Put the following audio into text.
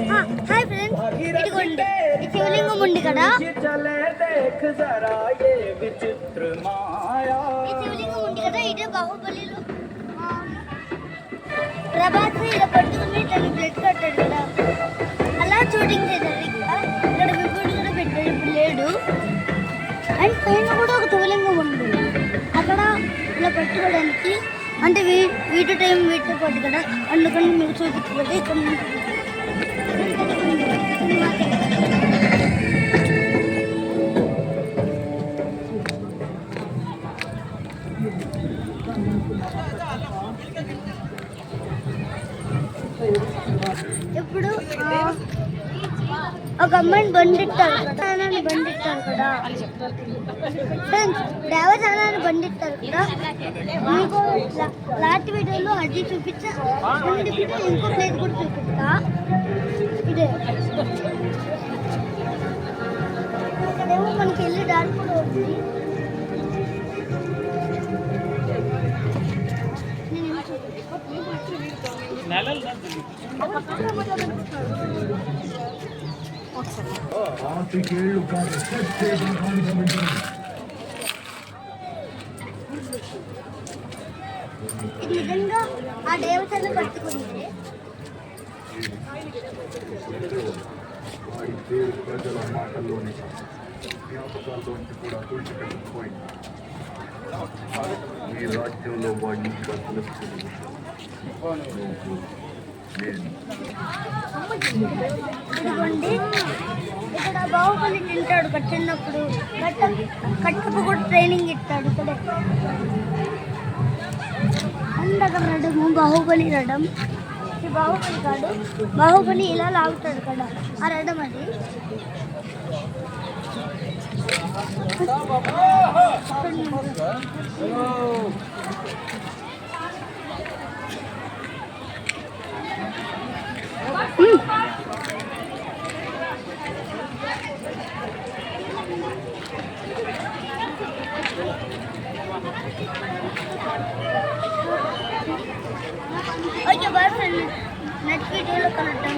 Hi friends, ఇదిగోండి ఈ శివలింగం ఉంది కదా. ఈ శివలింగం ఉంది కదా, ఇదే బాహుబలిలో ప్రభాస్ ఇలా పట్టుకుని తను బ్లడ్ కట్టాడు కదా, అలా షూటింగ్ చేశారు. ఇక్కడ విపుడు కూడా పెట్టాడు, ఇప్పుడు లేడు. అండ్ పైన కూడా ఒక శివలింగం ఉంది అక్కడ ఇలా పట్టుకోవడానికి. అంటే వీటి టైం వీటితో పాటు కదా, అందుకని మీకు చూపించలేదు. ఇక్కడ ఇప్పుడు ఒక అమ్మాయిని బండిస్తారు కదా, బండిస్తారు కదా ఫ్రెండ్స్, దేవస్థానాన్ని బండిస్తారు కదా. మీకు లాస్ట్ వీడియోలో అది చూపించా, ఇంకో ప్లేస్ కూడా చూపిస్తా. ఇదే ఇక్కడేమో మనకి వెళ్ళి దారి కూడా ఉంది. ఇది నిజంగా ఆ దేవతను పట్టుకుంటే ప్రజల మాటల్లోని జ్ఞాపకాల్లోంచి కూడా తుడిచిపెట్టుకుపోయింది. ఈ రాజ్యంలో వాడిని బతులుస్తుంది. ఇక్కడ బాహుబలి తింటాడు చిన్నప్పుడు, కట్టపు కూడా ట్రైనింగ్ ఇస్తాడు ఇక్కడ. అందగ రడము బాహుబలి రడం. ఈ బాహుబలి కాడు, బాహుబలి ఇలా లాగుతాడు కదా, ఆ రడం అది. ఓకే బాయ్ ఫ్రెండ్, నెక్స్ట్ వీడియోలో కలుద్దాం.